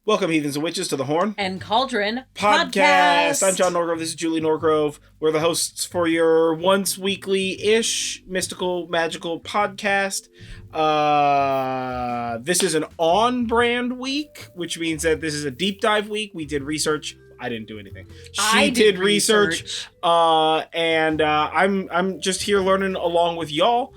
Welcome, heathens and witches, to the Horn and Cauldron podcast. I'm John Norgrove. This is Julie Norgrove. We're the hosts for your once weekly-ish mystical, magical podcast. This is an on-brand week, which means that this is a deep dive week. We did research. I didn't do anything. She did research. And I'm just here learning along with y'all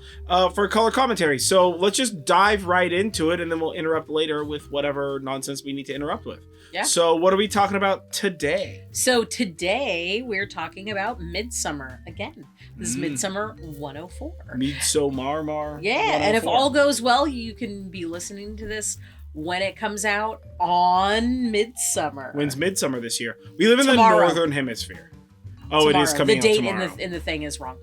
for color commentary. So let's just dive right into it, and then we'll interrupt later with whatever nonsense we need to interrupt with. Yeah. So what are we talking about today? So today we're talking about Midsummer again. This is Midsummer 104. Midsommar. Yeah, and if all goes well, you can be listening to this when it comes out on Midsummer. When's Midsummer this year? We live in Tomorrow. the northern hemisphere. Oh, Tomorrow. it is coming out tomorrow. tomorrow. The date in the thing is wrong.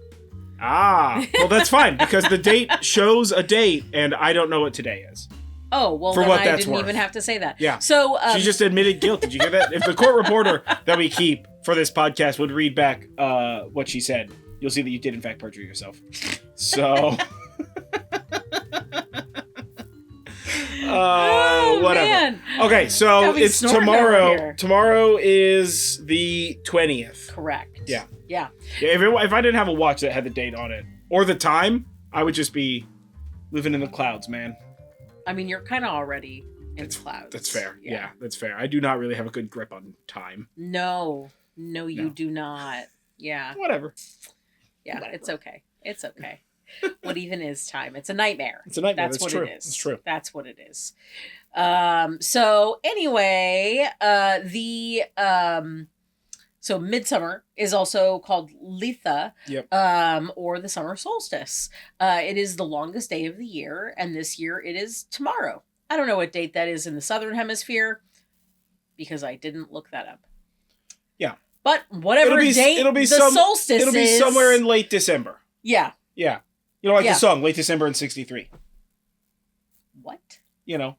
Ah, well that's fine because the date shows a date and I don't know what today is. Oh, well For then what I that's didn't worth. even have to say that. Yeah. So She just admitted guilt. Did you hear that? If the court reporter that we keep for this podcast would read back what she said, you'll see that you did in fact perjure yourself. So whatever. Man. Okay, so Got me it's snorting over tomorrow. here. Tomorrow is the 20th. Correct. Yeah. Yeah. Yeah, if I didn't have a watch that had the date on it or the time, I would just be living in the clouds, man. I mean, you're kind of already in clouds. That's fair. Yeah, that's fair. I do not really have a good grip on time. No, you do not. Yeah. Whatever. Yeah, it's okay. It's okay. What even is time? It's a nightmare. It's a nightmare. That's what true. it is. It's true. That's what it is. So anyway, so Midsummer is also called Litha, Yep. or the Summer Solstice. It is the longest day of the year, and this year it is tomorrow. I don't know what date that is in the Southern Hemisphere because I didn't look that up. Yeah. But whatever solstice it'll be is, somewhere in late December. Yeah. Yeah. You know, like Yeah. the song, Late December in 63. What? You know,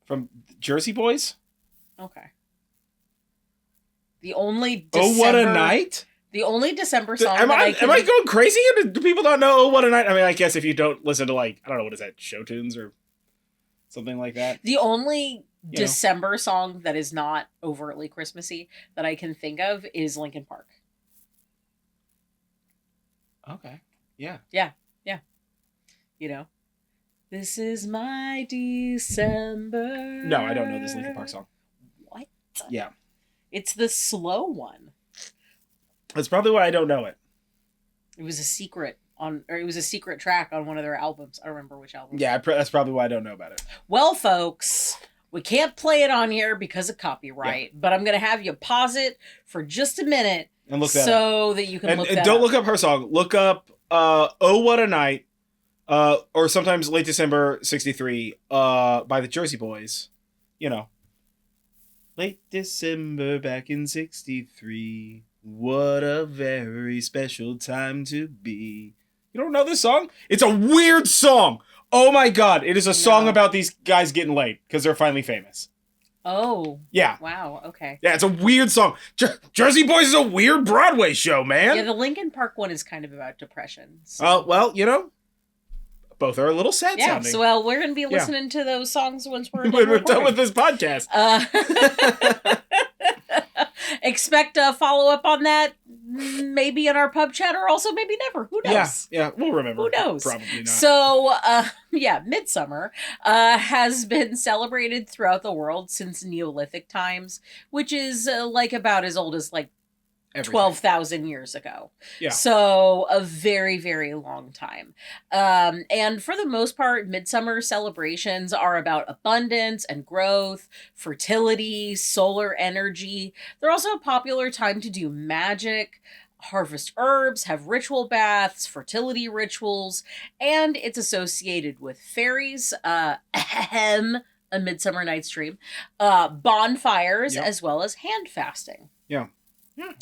from Jersey Boys. Okay. The only December, Oh, What a Night? The only December song Am that I going crazy? Do people not know Oh, What a Night? I mean, I guess if you don't listen to, like, I don't know, what is that, show tunes or something like that? The only You know. December song that is not overtly Christmassy that I can think of is Linkin Park. Okay. Yeah. You know? This is my December. No, I don't know this Linkin Park song. What? Yeah. It's the slow one. That's probably why I don't know it. It was a secret track on one of their albums. I don't remember which album. Yeah, that's probably why I don't know about it. Well, folks, we can't play it on here because of copyright, but I'm going to have you pause it for just a minute And look that up. so that you can look that And don't up. look up her song. Look up Oh What a Night, or sometimes Late December 63 by the Jersey Boys. You know. Late December back in 63. What a very special time to be. You don't know this song? It's a weird song. Oh my god. It is a song about these guys getting laid because they're finally famous. Oh. Yeah. Wow. Okay. Yeah, it's a weird song. Jersey Boys is a weird Broadway show, man. Yeah, the Linkin Park one is kind of about depression. So. Oh, well, you know, both are a little sad sounding. So, well, we're going to be listening to those songs once we're when we're done with this podcast. Expect a follow-up on that maybe in our pub chat or also maybe never. Who knows? Yeah, we'll remember. Who knows? Probably not. So, Midsummer has been celebrated throughout the world since Neolithic times, which is like about as old as like Everything. 12,000 years ago. Yeah. So a very, very long time. And for the most part, Midsummer celebrations are about abundance and growth, fertility, solar energy. They're also a popular time to do magic, harvest herbs, have ritual baths, fertility rituals, and it's associated with fairies, A Midsummer Night's Dream, bonfires, as well as hand fasting. Yeah.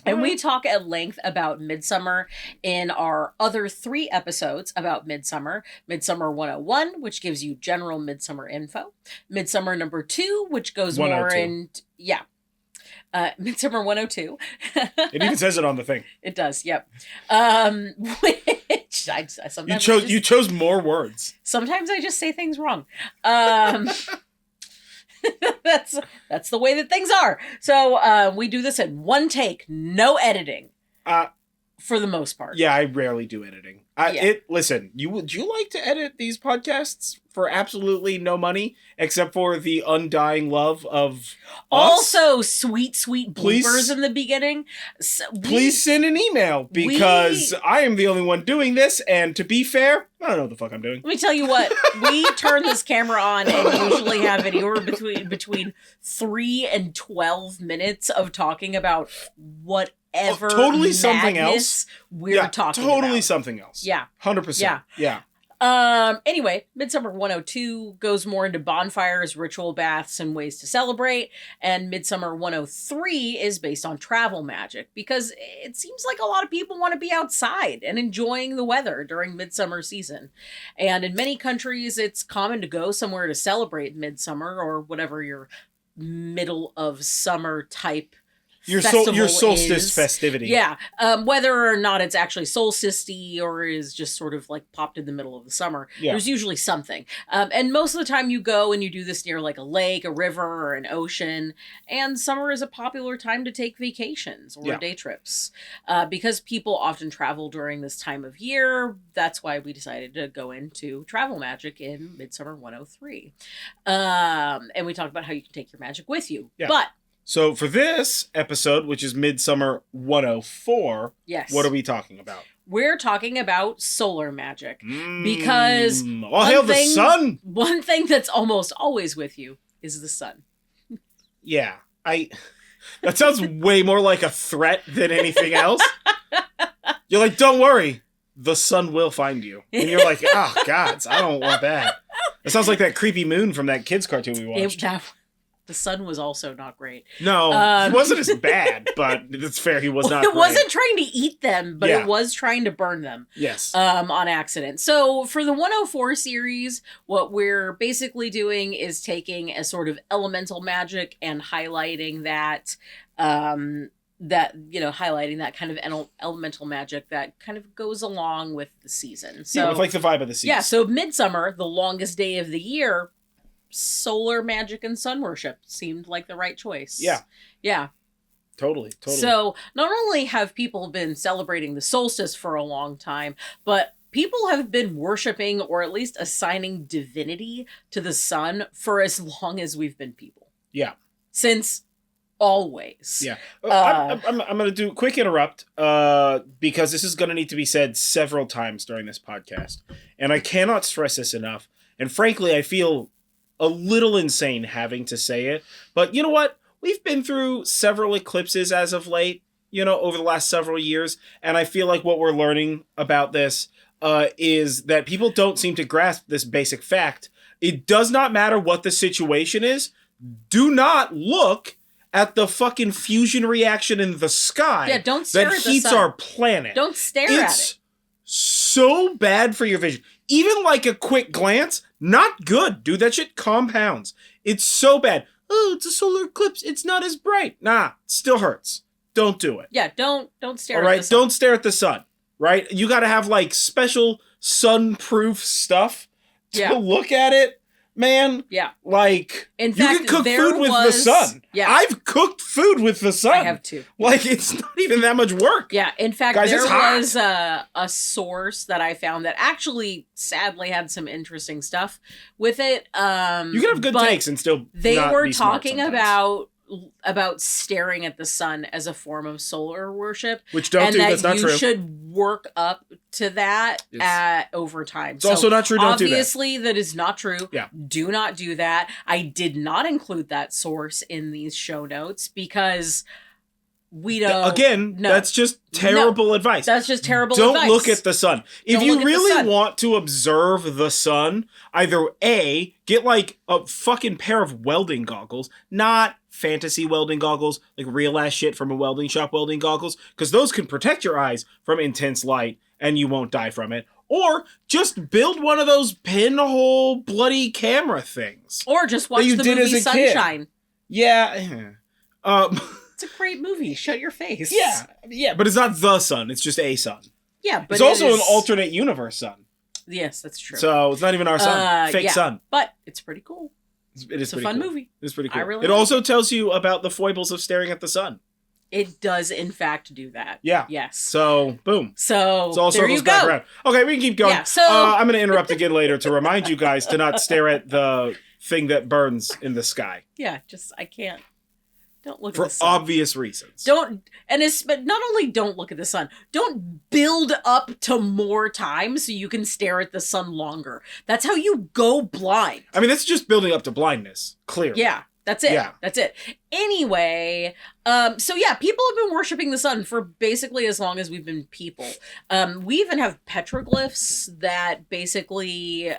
And we talk at length about Midsummer in our other 3 episodes about Midsummer. Midsummer 101, which gives you general Midsummer info. Midsummer number 2, which goes more in... Yeah. Midsummer 102. It even says it on the thing. It does, yep. Which I sometimes... You chose more words. Sometimes I just say things wrong. That's the way that things are. So we do this in one take, no editing. For the most part. Yeah, I rarely do editing. Listen, would you like to edit these podcasts for absolutely no money, except for the undying love of also us? Sweet bloopers in the beginning. Please send an email, because I am the only one doing this, and to be fair, I don't know what the fuck I'm doing. Let me tell you what, we turn this camera on and usually have anywhere between 3 and 12 minutes of talking about whatever totally something else we're talking about. Totally something else. Yeah. 100%. Yeah. Anyway, Midsummer 102 goes more into bonfires, ritual baths, and ways to celebrate. And Midsummer 103 is based on travel magic, because it seems like a lot of people want to be outside and enjoying the weather during midsummer season. And in many countries, it's common to go somewhere to celebrate midsummer, or whatever your middle of summer type your solstice festivity. Yeah. Whether or not it's actually solstice-y or is just sort of like popped in the middle of the summer, there's usually something. And most of the time you go and you do this near like a lake, a river, or an ocean. And summer is a popular time to take vacations or day trips. Because people often travel during this time of year, that's why we decided to go into travel magic in Midsummer 103. And we talked about how you can take your magic with you. Yeah. But so for this episode, which is Midsummer 104, what are we talking about? We're talking about solar magic. Because all hail the sun! One thing that's almost always with you is the sun. Yeah. That sounds way more like a threat than anything else. You're like, don't worry, the sun will find you. And you're like, oh, gods, I don't want that. It sounds like that creepy moon from that kids cartoon we watched. The sun was also not great. No, he wasn't as bad, but it's fair, he was not It great. wasn't trying to eat them, but it was trying to burn them. Yes. On accident. So for the 104 series, what we're basically doing is taking a sort of elemental magic and highlighting that, highlighting that kind of elemental magic that kind of goes along with the season. So with like the vibe of the season. Yeah, so Midsummer, the longest day of the year, solar magic and sun worship seemed like the right choice. Yeah. Totally. So not only have people been celebrating the solstice for a long time, but people have been worshiping, or at least assigning divinity to the sun for as long as we've been people. Yeah. Since always. Yeah. I'm going to do a quick interrupt because this is going to need to be said several times during this podcast. And I cannot stress this enough. And frankly, I feel a little insane having to say it. But you know what? We've been through several eclipses as of late, over the last several years. And I feel like what we're learning about this is that people don't seem to grasp this basic fact. It does not matter what the situation is. Do not look at the fucking fusion reaction in the sky. Yeah, don't stare at the sun. That heats our planet. Don't stare at it. It's so bad for your vision. Even like a quick glance, not good, dude. That shit compounds. It's so bad. Oh, it's a solar eclipse. It's not as bright. Nah, it still hurts. Don't do it. Yeah, don't stare at the sun. Don't stare at the sun, right? You got to have like special sun-proof stuff to look at it. Man, like, in fact, you can cook food with the sun. Yeah. I've cooked food with the sun. I have too. Like, it's not even that much work. Yeah, in fact, guys, there was a source that I found that actually, sadly, had some interesting stuff with it. You can have good takes and still they not were be smart talking sometimes. about staring at the sun as a form of solar worship, which that's not true. You should work up to that over time. It's also not true. Don't do that. Obviously, that is not true. Yeah. Do not do that. I did not include that source in these show notes because we don't. Again, that's just terrible advice. That's just terrible advice. Don't look at the sun. If you really want to observe the sun, either A, get like a fucking pair of welding goggles, not fantasy welding goggles, like real ass shit from a welding shop welding goggles, because those can protect your eyes from intense light and you won't die from it. Or just build one of those pinhole bloody camera things. Or just watch the movie Sunshine. Kid. Yeah. It's a great movie. Shut your face. Yeah, but it's not the sun. It's just a sun. Yeah, but it's also an alternate universe sun. Yes, that's true. So it's not even our sun. Fake sun. But it's pretty cool. It's a fun movie. It's pretty cool. I really it like also tells you about the foibles of staring at the sun. It does, in fact, do that. Yeah. Yes. So, boom. So, It's all there you circles back go. around. Okay, we can keep going. Yeah, so... I'm going to interrupt again later to remind you guys to not stare at the thing that burns in the sky. Yeah, I can't. Don't look for at the sun. obvious reasons. But not only don't look at the sun, don't build up to more time so you can stare at the sun longer. That's how you go blind. I mean, that's just building up to blindness, clearly. Yeah. That's it. Yeah. That's it. Anyway, so yeah, people have been worshiping the sun for basically as long as we've been people. We even have petroglyphs that basically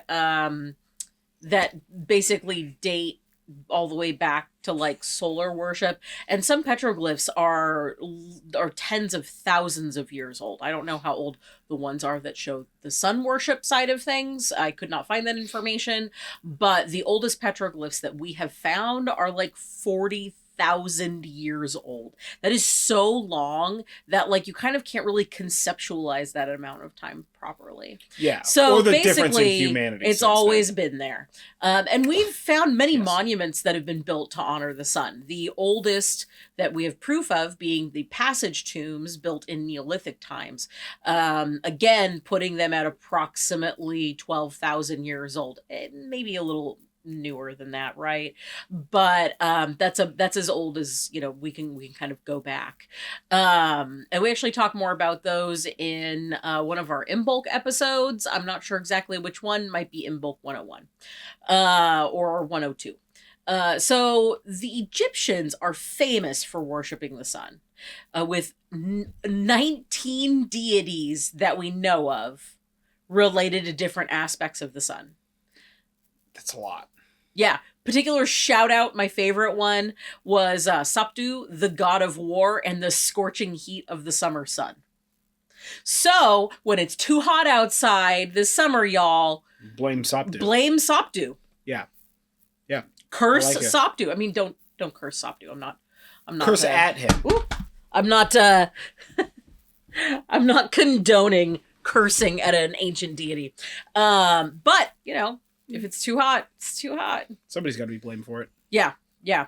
date all the way back to like solar worship, and some petroglyphs are tens of thousands of years old. I don't know how old the ones are that show the sun worship side of things. I could not find that information, but the oldest petroglyphs that we have found are like 40,000 years old. That is so long that like you kind of can't really conceptualize that amount of time properly. Yeah. So or the basically, difference in humanity. it's always been there. And we've found many monuments that have been built to honor the sun. The oldest that we have proof of being the passage tombs built in Neolithic times. Again, putting them at approximately 12,000 years old. Maybe a little newer than that, right? But that's as old as we can kind of go back, and we actually talk more about those in one of our Imbolc episodes. I'm not sure exactly which one. Might be Imbolc 101 or 102. So the Egyptians are famous for worshiping the sun, with 19 deities that we know of related to different aspects of the sun. That's a lot. Yeah. Particular shout out, my favorite one was Saptu, the god of war and the scorching heat of the summer sun. So, when it's too hot outside this summer, y'all, blame Saptu. Blame Saptu. Yeah. Yeah. Curse Saptu. I mean, don't curse Saptu. I'm not curse at him. I'm not I'm not condoning cursing at an ancient deity. But, if it's too hot, it's too hot. Somebody's got to be blamed for it. Yeah. Yeah.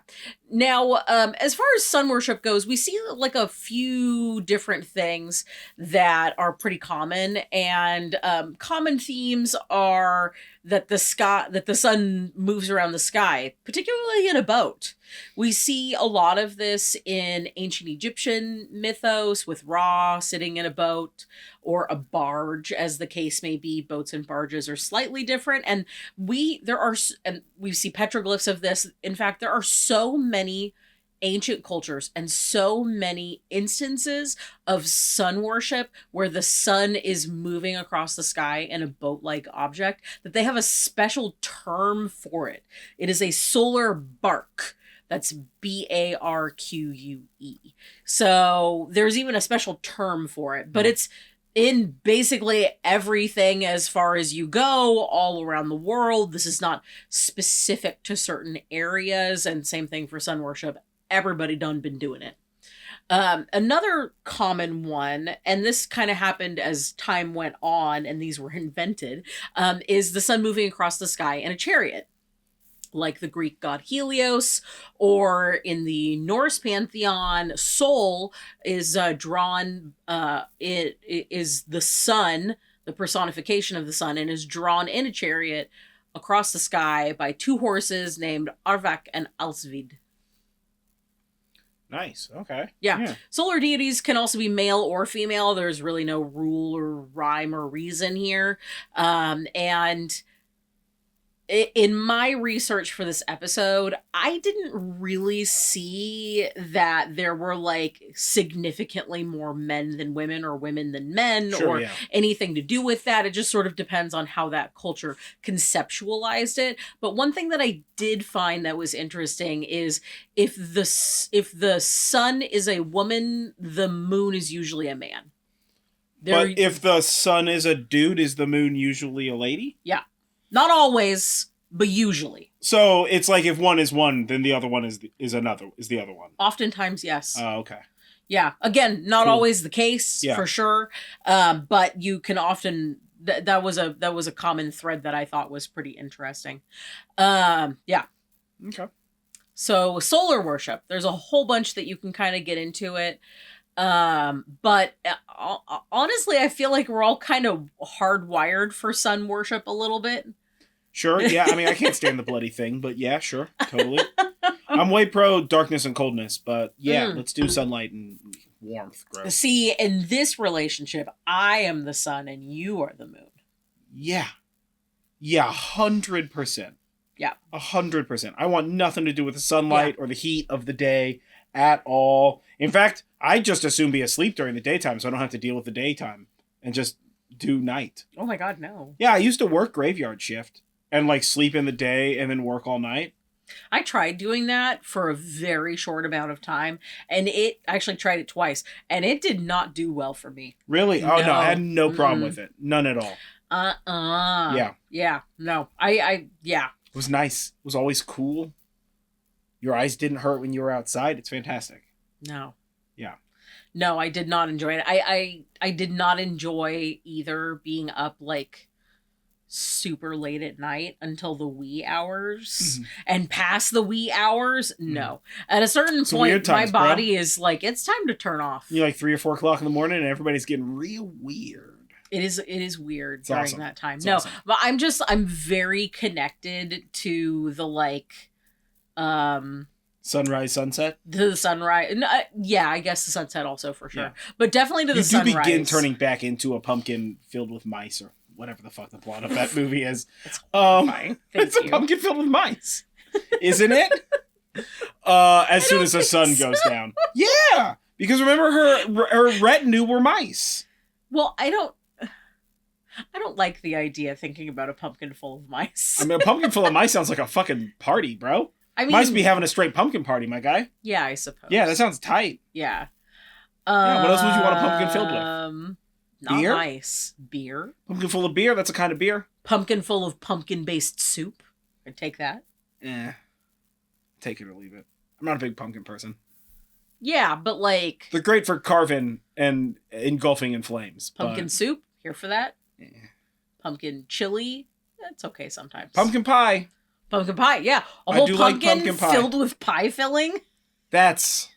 Now, as far as sun worship goes, we see like a few different things that are pretty common, and common themes are that the sun moves around the sky, particularly in a boat. We see a lot of this in ancient Egyptian mythos, with Ra sitting in a boat or a barge, as the case may be. Boats and barges are slightly different, and we see petroglyphs of this. In fact, there are so many ancient cultures and so many instances of sun worship where the sun is moving across the sky in a boat-like object that they have a special term for it. It is a solar barque. That's BARQUE. So there's even a special term for it, but it's in basically everything as far as you go all around the world. This is not specific to certain areas, and same thing for sun worship. Everybody done been doing it. Another common one, and this kind of happened as time went on and these were invented, is the sun moving across the sky in a chariot. Like the Greek god Helios, or in the Norse pantheon, Sol is drawn, it is the sun, the personification of the sun, and is drawn in a chariot across the sky by two horses named Arvak and Alsvid. Nice. Okay. Yeah. Solar deities can also be male or female. There's really no rule or rhyme or reason here. And in my research for this episode, I didn't really see that there were like significantly more men than women or women than men anything to do with that. It just sort of depends on how that culture conceptualized it. But one thing that I did find that was interesting is if the sun is a woman, the moon is usually a man. But if the sun is a dude, is the moon usually a lady? Yeah. Not always, but usually. So it's like if one is one, then the other one is the other one. Oftentimes, yes. Oh, okay. Yeah. Again, not always the case, for sure. But you can often that was a common thread that I thought was pretty interesting. Yeah. Okay. So solar worship, there's a whole bunch that you can kind of get into it. But honestly, I feel like we're all kind of hardwired for sun worship a little bit. Sure, yeah. I mean, I can't stand the bloody thing, but yeah, sure, totally. I'm way pro darkness and coldness, but yeah, let's do sunlight and warmth. Gross. See, in this relationship, I am the sun and you are the moon. Yeah. Yeah, 100%. Yeah. 100%. I want nothing to do with the sunlight or the heat of the day at all. In fact, I just assume be asleep during the daytime so I don't have to deal with the daytime and just do night. Oh my God, no. Yeah, I used to work graveyard shift and like sleep in the day and then work all night. I tried doing that for a very short amount of time, and I actually tried it twice, and it did not do well for me. Really? Oh, no, I had no problem with it. None at all. Yeah. Yeah, no. Yeah. It was nice. It was always cool. Your eyes didn't hurt when you were outside. It's fantastic. No. Yeah. No, I did not enjoy it. I did not enjoy either being up like super late at night until the wee hours and past the wee hours. No. At a certain point, my body is like, it's time to turn off. You're like 3 or 4 o'clock in the morning and everybody's getting real weird. It is weird it's during awesome. that time. It's no, awesome. But I'm very connected to the like, sunrise, sunset? to the sunrise. Yeah, I guess the sunset also for sure. Yeah. But definitely to the sunrise. You do begin turning back into a pumpkin filled with mice or whatever the fuck the plot of that movie is. It's a pumpkin filled with mice. Isn't it? As soon as the sun goes down. Yeah! Because remember her retinue were mice. Well, I don't like the idea of thinking about a pumpkin full of mice. I mean, a pumpkin full of mice sounds like a fucking party, bro. I mean, mice be having a straight pumpkin party, my guy. Yeah, I suppose. Yeah, that sounds tight. Yeah. What else would you want a pumpkin filled with? Not beer? Mice. Beer. Pumpkin full of beer? That's a kind of beer. Pumpkin full of pumpkin-based soup. I'd take that. Take it or leave it. I'm not a big pumpkin person. Yeah, but like... They're great for carving and engulfing in flames. Pumpkin soup? Here for that? Yeah. Pumpkin chili? That's okay sometimes. Pumpkin pie. Pumpkin pie, yeah. A whole pumpkin filled with pie filling? That's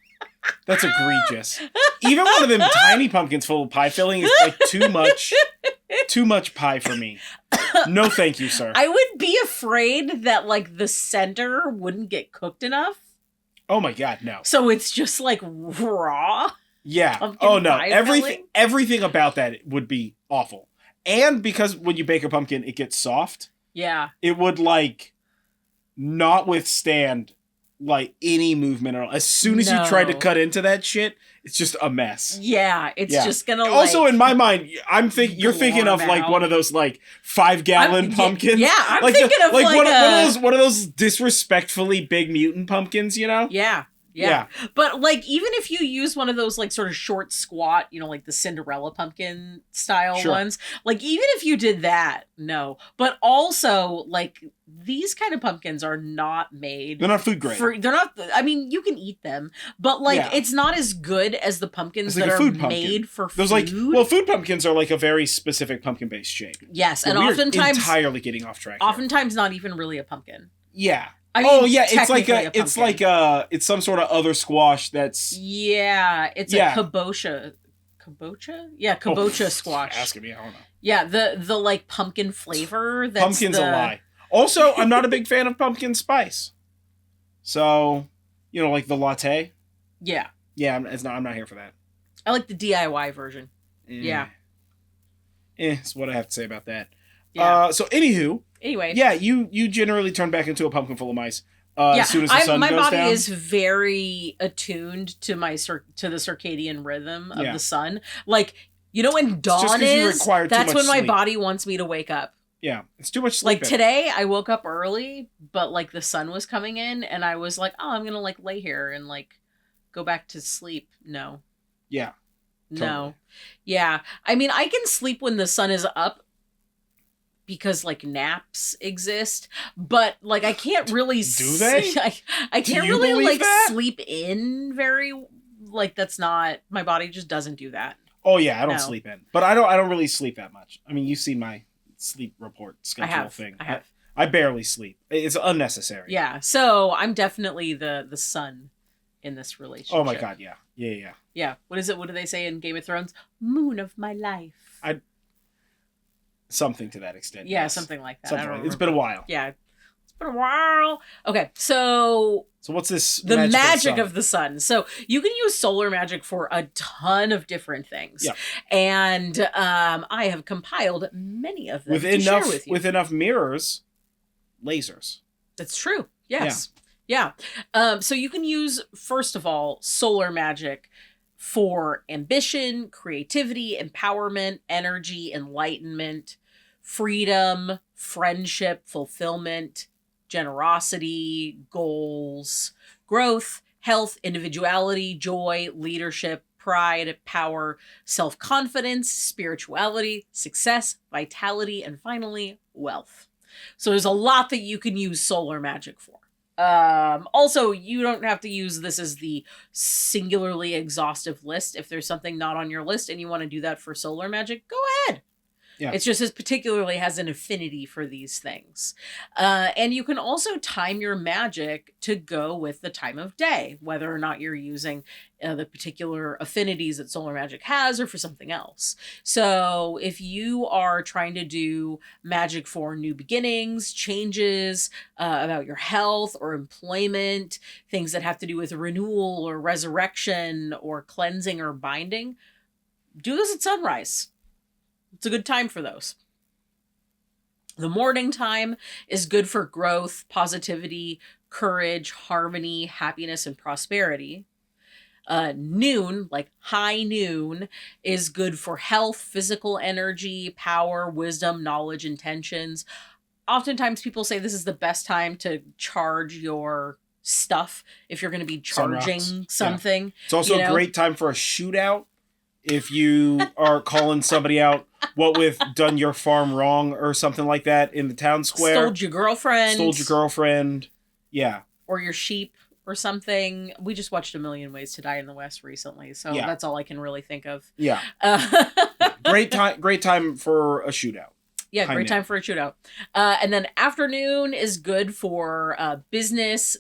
egregious. Even one of them tiny pumpkins full of pie filling is like too much pie for me. No thank you, sir. I would be afraid that like the center wouldn't get cooked enough. Oh my God, no. So it's just like raw? Yeah. Oh no. Everything about that would be awful. And because when you bake a pumpkin, it gets soft. Yeah. It would like not withstand like any movement at all. As soon as you try to cut into that shit, it's just a mess. Yeah, it's just gonna. Also, in my mind, you're thinking of like one of those like 5-gallon pumpkins. Yeah, I'm like thinking of like one of those disrespectfully big mutant pumpkins. You know? Yeah. But like, even if you use one of those like sort of short squat, you know, like the Cinderella pumpkin style ones, like even if you did that, no. But also like these kind of pumpkins are not made. They're not food grade. They're not. I mean, you can eat them, but like it's not as good as the pumpkins that are made for food. Those like food pumpkins are like a very specific pumpkin based shape. Yes, and oftentimes entirely getting off track. Oftentimes, not even really a pumpkin. Yeah. I mean, it's some sort of other squash that's... Yeah, it's a kabocha. Kabocha? Yeah, kabocha squash. Asking me, I don't know. Yeah, the like pumpkin flavor. Pumpkin's a lie. Also, I'm not a big fan of pumpkin spice. So, you know, like the latte. Yeah. Yeah, I'm not here for that. I like the DIY version. Yeah. It's what I have to say about that. Yeah. So, anywho... Anyway. Yeah, you generally turn back into a pumpkin full of mice as soon as the sun goes down. My body is very attuned to the circadian rhythm of the sun. Like, you know when dawn is, that's when my body wants me to wake up. Yeah, it's too much sleep. Like today, I woke up early, but like the sun was coming in, and I was like, oh, I'm gonna like lay here and like go back to sleep. No. Yeah. Totally. No. Yeah. I mean, I can sleep when the sun is up, because like naps exist, but like I can't really do they? I can't really like sleep in very like that's not my body just doesn't do that. Oh yeah, I don't sleep in, but I don't really sleep that much. I mean, you've seen my sleep report schedule thing. I have. I barely sleep. It's unnecessary. Yeah. So I'm definitely the sun in this relationship. Oh my God. Yeah. Yeah. Yeah. What is it? What do they say in Game of Thrones? Moon of my life. Something to that extent. Yeah, yes. something like that. It's been a while. Yeah. It's been a while. Okay, so what's this? The magic of the sun. So you can use solar magic for a ton of different things. Yeah. And I have compiled many of them to share with you. With enough mirrors, lasers. That's true. Yes. Yeah. So you can use, first of all, solar magic for ambition, creativity, empowerment, energy, enlightenment, freedom, friendship, fulfillment, generosity, goals, growth, health, individuality, joy, leadership, pride, power, self-confidence, spirituality, success, vitality, and finally, wealth. So there's a lot that you can use solar magic for. Also, you don't have to use this as the singularly exhaustive list. If there's something not on your list and you want to do that for solar magic, go ahead. Yeah. It's just particularly has an affinity for these things. And you can also time your magic to go with the time of day, whether or not you're using the particular affinities that solar magic has or for something else. So if you are trying to do magic for new beginnings, changes about your health or employment, things that have to do with renewal or resurrection or cleansing or binding, do this at sunrise. It's a good time for those. The morning time is good for growth, positivity, courage, harmony, happiness, and prosperity. Noon, like high noon, is good for health, physical energy, power, wisdom, knowledge, intentions. Oftentimes people say this is the best time to charge your stuff if you're going to be charging something. Yeah. It's also a great time for a shootout. If you are calling somebody out, what with done your farm wrong or something like that in the town square. Stole your girlfriend. Yeah. Or your sheep or something. We just watched A Million Ways to Die in the West recently, so that's all I can really think of. Yeah. Great time for a shootout. Yeah, great time for a shootout. And then afternoon is good for business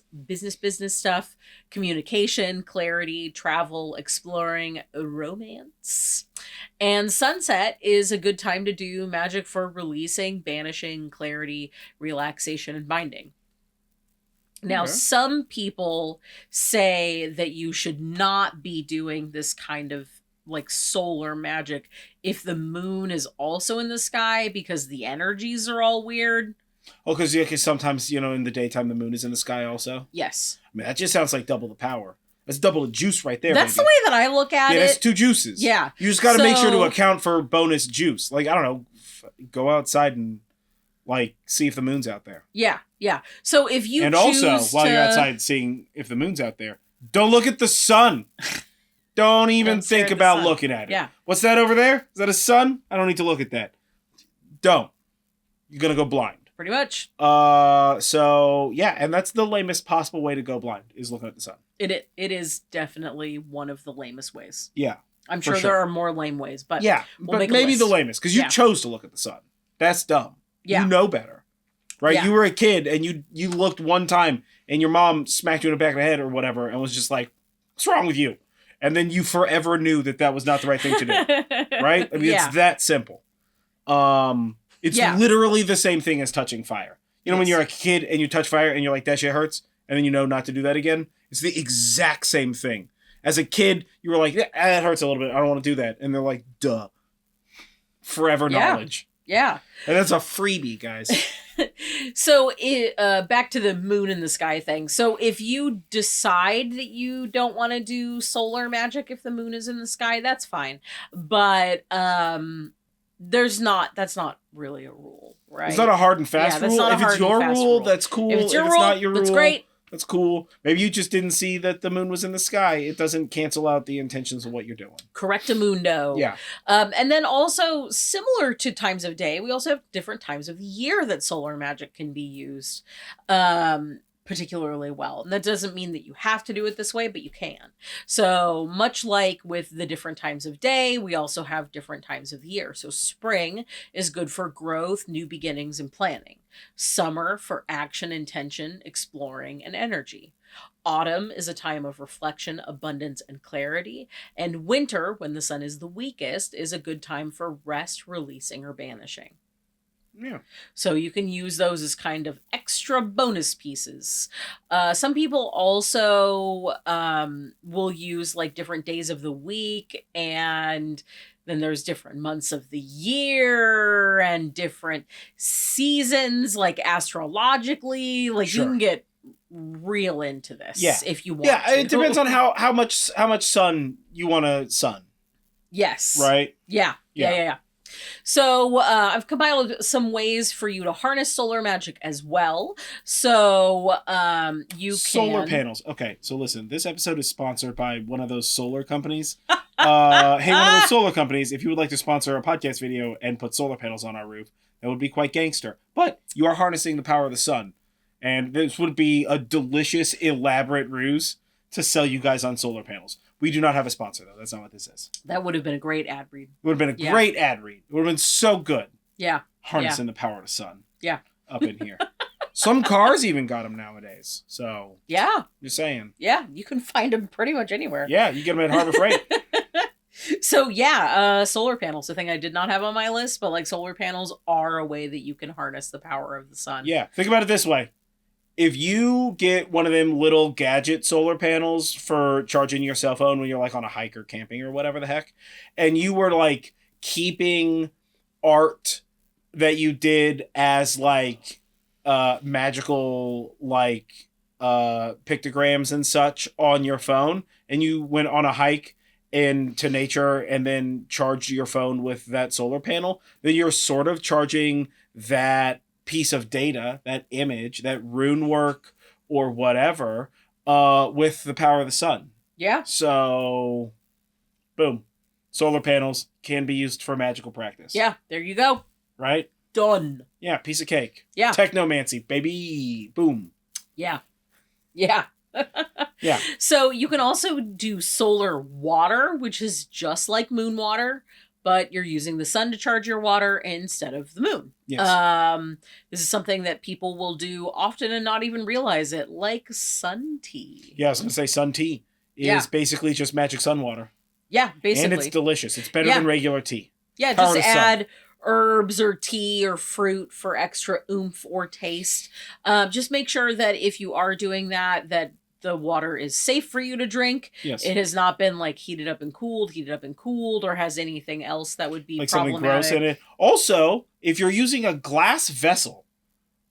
stuff, communication, clarity, travel, exploring, romance. And sunset is a good time to do magic for releasing, banishing, clarity, relaxation, and binding. Now, some people say that you should not be doing this kind of like solar magic if the moon is also in the sky because the energies are all weird. Oh, because sometimes, in the daytime the moon is in the sky also? Yes. I mean, that just sounds like double the power. That's double the juice right there. That's the way that I look at it. Yeah, that's 2 juices. Yeah. You just got to make sure to account for bonus juice. Like, I don't know, go outside and, see if the moon's out there. Yeah, yeah. So if you also, while you're outside seeing if the moon's out there, don't look at the sun. Don't even think about looking at it. Yeah. What's that over there? Is that a sun? I don't need to look at that. Don't. You're going to go blind. Pretty much. So, yeah, and that's the lamest possible way to go blind, is looking at the sun. It is definitely one of the lamest ways. Yeah. I'm sure there are more lame ways, but but maybe the lamest, because you chose to look at the sun. That's dumb. Yeah. You know better. Right? Yeah. You were a kid, and you looked one time, and your mom smacked you in the back of the head or whatever, and was just like, what's wrong with you? And then you forever knew that was not the right thing to do. Right? I mean, it's that simple. It's literally the same thing as touching fire. When you're a kid and you touch fire and you're like, that shit hurts, and then you know not to do that again. It's the exact same thing. As a kid, you were like, that hurts a little bit. I don't want to do that. And they're like, duh. Forever knowledge. Yeah. And that's a freebie, guys. So back to the moon in the sky thing. So if you decide that you don't want to do solar magic if the moon is in the sky, that's fine. But that's not really a rule, right? It's not a hard and fast rule. If it's your rule, that's cool. If it's your rule, not your rule, that's great. That's cool. Maybe you just didn't see that the moon was in the sky. It doesn't cancel out the intentions of what you're doing. Correctamundo. Yeah. And then also, similar to times of day, we also have different times of the year that solar magic can be used. particularly well. And that doesn't mean that you have to do it this way, but you can. So much like with the different times of day, we also have different times of the year. So spring is good for growth, new beginnings, and planning. Summer for action, intention, exploring, and energy. Autumn is a time of reflection, abundance, and clarity. And winter, when the sun is the weakest, is a good time for rest, releasing, or banishing. Yeah. So you can use those as kind of extra bonus pieces. Some people also will use like different days of the week, and then there's different months of the year and different seasons, like astrologically. Like Sure. you can get real into this if you want Yeah, to. it depends on how much sun you want to sun. Yes. Right? Yeah. So I've compiled some ways for you to harness solar magic as well. So you can... Solar panels. Okay, so listen, this episode is sponsored by one of those solar companies. Hey, one of those solar companies, if you would like to sponsor a podcast video and put solar panels on our roof, that would be quite gangster. But you are harnessing the power of the sun. And this would be a delicious, elaborate ruse to sell you guys on solar panels. We do not have a sponsor, though. That's not what this is. That would have been a great ad read. It would have been a great ad read. It would have been so good. Yeah. Harnessing the power of the sun. Yeah. Up in here. Some cars even got them nowadays. So. Yeah. Just saying. Yeah. You can find them pretty much anywhere. Yeah. You get them at Harbor Freight. So, solar panels. The thing I did not have on my list, but like solar panels are a way that you can harness the power of the sun. Yeah. Think about it this way. If you get one of them little gadget solar panels for charging your cell phone when you're like on a hike or camping or whatever the heck, and you were like keeping art that you did as like magical like pictograms and such on your phone, and you went on a hike into nature and then charged your phone with that solar panel, then you're sort of charging that piece of data, that image, that rune work or whatever, with the power of the sun. Yeah. So, boom. Solar panels can be used for magical practice. Yeah, there you go. Right? Done. Yeah, piece of cake. Yeah. Technomancy, baby. Boom. Yeah. Yeah. Yeah. So you can also do solar water, which is just like moon water, but you're using the sun to charge your water instead of the moon. Yes. This is something that people will do often and not even realize it, like sun tea. Yeah, I was going to say sun tea is basically just magic sun water. Yeah, basically. And it's delicious. It's better than regular tea. Yeah, Power just add herbs or tea or fruit for extra oomph or taste. Just make sure that if you are doing that the water is safe for you to drink. Yes. It has not been like heated up and cooled, or has anything else that would be like problematic. Something gross in it. Also, if you're using a glass vessel,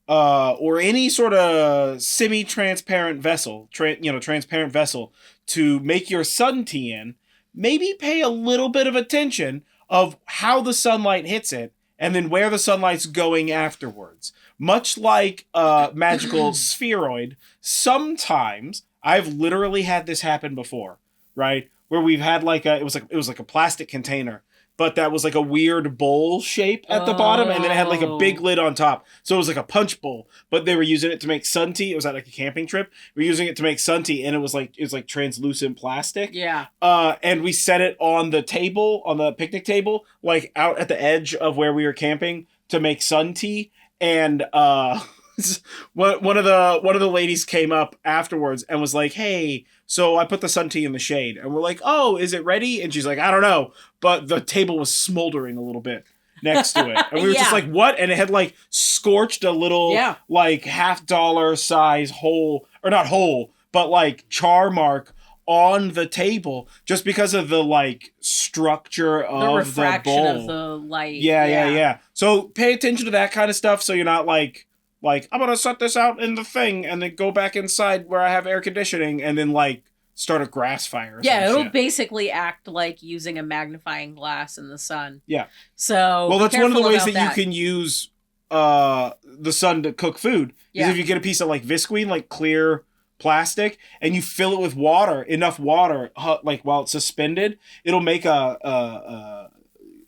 or any sort of semi-transparent vessel, transparent vessel to make your sun tea in, maybe pay a little bit of attention of how the sunlight hits it and then where the sunlight's going afterwards. Much like a magical spheroid, sometimes I've literally had this happen before, right? Where we've had it was like a plastic container, but that was like a weird bowl shape at the bottom, and then it had like a big lid on top. So it was like a punch bowl, but they were using it to make sun tea. It was at like a camping trip. We were using it to make sun tea, and it was like translucent plastic. Yeah. And we set it on the table, on the picnic table, like out at the edge of where we were camping to make sun tea. And one of the ladies came up afterwards and was like, "Hey, so I put the sun tea in the shade." And we're like, "Oh, is it ready?" And she's like, "I don't know." But the table was smoldering a little bit next to it. And we were just like, "What?" And it had like scorched a little like $50 size hole, or not hole, but like char mark on the table just because of the like structure of the refraction bowl. of the light. Yeah. So pay attention to that kind of stuff so you're not like I'm gonna set this out in the thing and then go back inside where I have air conditioning and then like start a grass fire. It'll basically act like using a magnifying glass in the sun. Yeah. So well, that's one of the ways that you can use the sun to cook food. Is if you get a piece of like visqueen, like clear plastic, and you fill it with water, enough water, like while it's suspended, it'll make a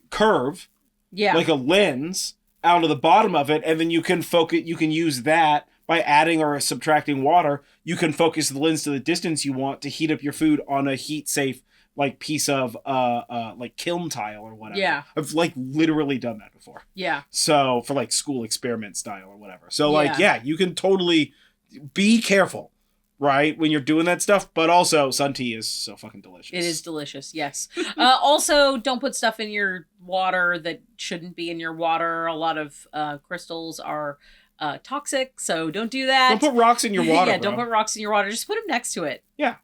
curve, like a lens out of the bottom of it, and then you can use that by adding or subtracting water, you can focus the lens to the distance you want to heat up your food on a heat safe like piece of like kiln tile or whatever. Yeah. I've like literally done that before. Yeah. So for like school experiment style or whatever. So like, yeah, you can totally be careful, right? When you're doing that stuff, but also sun tea is so fucking delicious. It is delicious. Yes. Also, don't put stuff in your water that shouldn't be in your water. A lot of crystals are toxic, so don't do that. Don't put rocks in your water. Yeah, don't put rocks in your water. Just put them next to it. Yeah,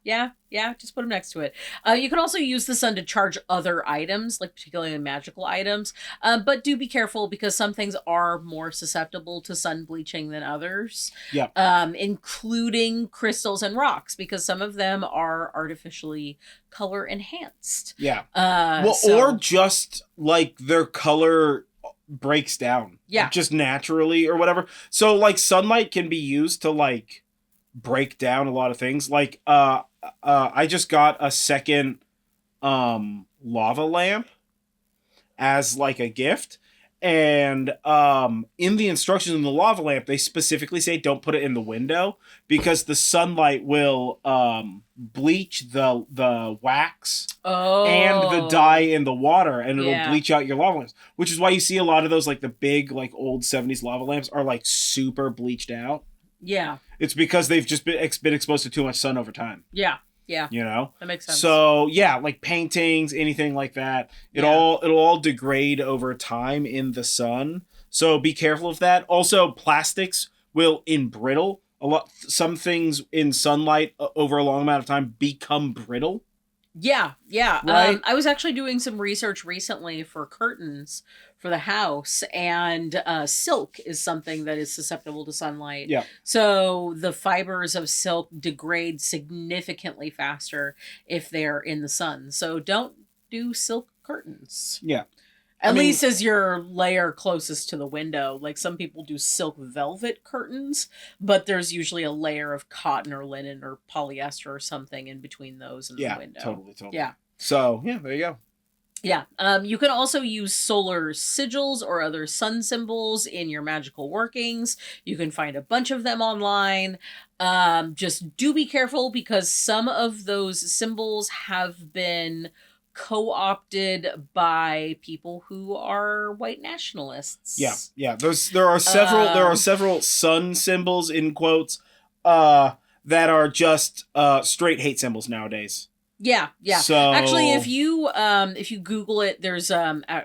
just put them next to it. You can also use the sun to charge other items, like particularly magical items, but do be careful because some things are more susceptible to sun bleaching than others. Yeah. Including crystals and rocks, because some of them are artificially color enhanced. Yeah. Or just like their color breaks down. Yeah. Just naturally or whatever. So like sunlight can be used to like break down a lot of things. Like I just got a second lava lamp as like a gift. And in the instructions in the lava lamp, they specifically say don't put it in the window because the sunlight will bleach the wax and the dye in the water, and it'll bleach out your lava lamps. Which is why you see a lot of those like the big like old 70s lava lamps are like super bleached out. Yeah. It's because they've just been exposed to too much sun over time. Yeah. Yeah. You know? That makes sense. So, yeah, like paintings, anything like that, it'll all degrade over time in the sun. So be careful of that. Also, plastics will embrittle. Some things in sunlight over a long amount of time become brittle. Yeah. Right? I was actually doing some research recently for curtains for the house, and silk is something that is susceptible to sunlight. Yeah. So the fibers of silk degrade significantly faster if they're in the sun. So don't do silk curtains. Yeah. At least as your layer closest to the window. Like some people do silk velvet curtains, but there's usually a layer of cotton or linen or polyester or something in between those and the window. Totally. Yeah. So, yeah, there you go. Yeah. You can also use solar sigils or other sun symbols in your magical workings. You can find a bunch of them online. Just do be careful because some of those symbols have been co-opted by people who are white nationalists. Yeah. There are several sun symbols in quotes that are just straight hate symbols nowadays. Yeah. So actually, if you Google it, there's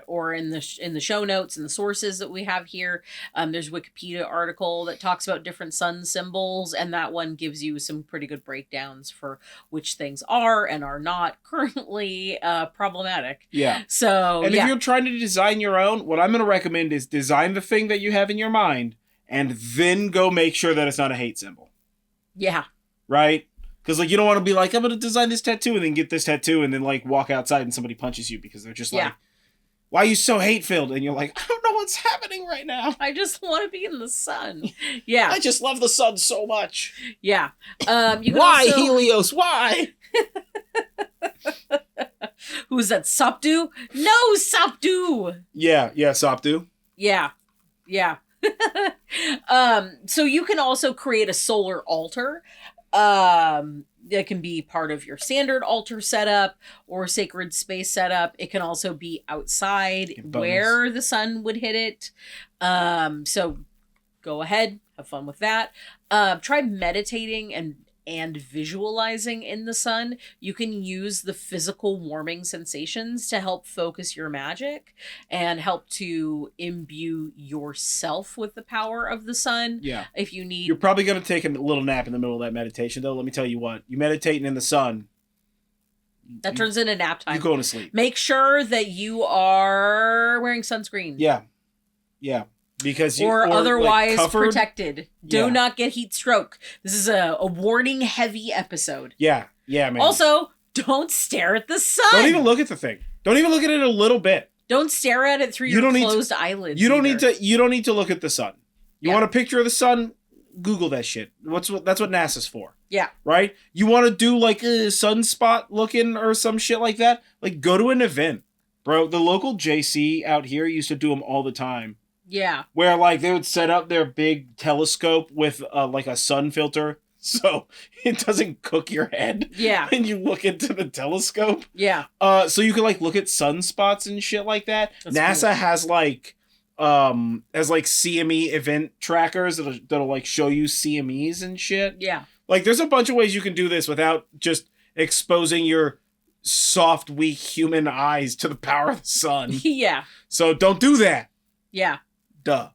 or in the show notes and the sources that we have here, there's a Wikipedia article that talks about different sun symbols, and that one gives you some pretty good breakdowns for which things are and are not currently problematic. Yeah. So if you're trying to design your own, what I'm going to recommend is design the thing that you have in your mind, and then go make sure that it's not a hate symbol. Yeah. Right. Because, like, you don't want to be like, I'm going to design this tattoo and then get this tattoo and then, like, walk outside and somebody punches you because they're just like, why are you so hate-filled? And you're like, I don't know what's happening right now. I just want to be in the sun. Yeah. I just love the sun so much. Yeah. You can why, also... Helios? Why? Who is that? Sopdu? No, Sopdu! Yeah, Sopdu. Yeah. So you can also create a solar altar. That can be part of your standard altar setup or sacred space setup. It can also be outside where the sun would hit it. So go ahead, have fun with that. Try meditating and visualizing in the sun. You can use the physical warming sensations to help focus your magic and help to imbue yourself with the power of the sun. Yeah. If you need... You're probably going to take a little nap in the middle of that meditation, though. Let me tell you what. You meditating in the sun. That turns into nap time. You're going to sleep. Make sure that you are wearing sunscreen. Yeah. Because or otherwise like protected. Do not get heat stroke. This is a warning heavy episode. Yeah, man. Also, don't stare at the sun. Don't even look at the thing. Don't even look at it a little bit. Don't stare at it through your closed eyelids. You don't need to look at the sun. You want a picture of the sun? Google that shit. That's what NASA's for. Yeah. Right? You want to do like a sunspot looking or some shit like that? Like go to an event. Bro, the local JC out here used to do them all the time. Yeah. where like they would set up their big telescope with like a sun filter so it doesn't cook your head. Yeah. And you look into the telescope. Yeah. So you can like look at sunspots and shit like that. That's NASA cool. has like CME event trackers that'll like show you CMEs and shit. Yeah. Like there's a bunch of ways you can do this without just exposing your soft, weak human eyes to the power of the sun. Yeah. So don't do that. Yeah. Duh.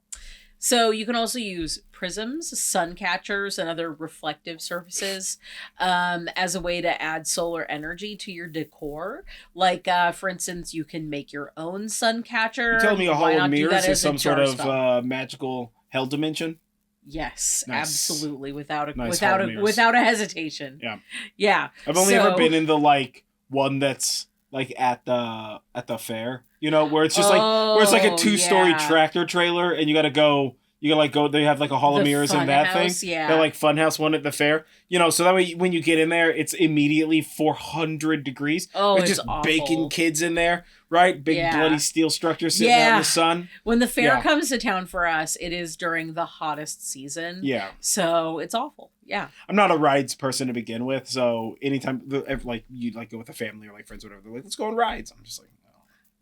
So you can also use prisms, sun catchers, and other reflective surfaces as a way to add solar energy to your decor. Like, for instance, you can make your own sun catcher. You telling me a Why hall not of do mirrors that is as a some sort jar of spell? magical hell dimension? Yes, Nice. absolutely, without a Nice hall of mirrors. without a hesitation. Yeah. Yeah. I've only ever been in the like one that's like at the fair, you know, where it's just like where it's like a 2-story tractor trailer and you gotta like go, they have like a hall of The mirrors and that funhouse, thing. yeah. They're like funhouse one at the fair. You know, so that way when you get in there, it's immediately 400 degrees. Oh, There's it's just awful. baking kids in there, right? Big Yeah. bloody steel structure sitting out in the sun. When the fair Yeah. comes to town for us, it is during the hottest season. Yeah. So it's awful. Yeah. I'm not a rides person to begin with, so anytime like you like go with a family or like friends or whatever, they're like, let's go on rides. I'm just like,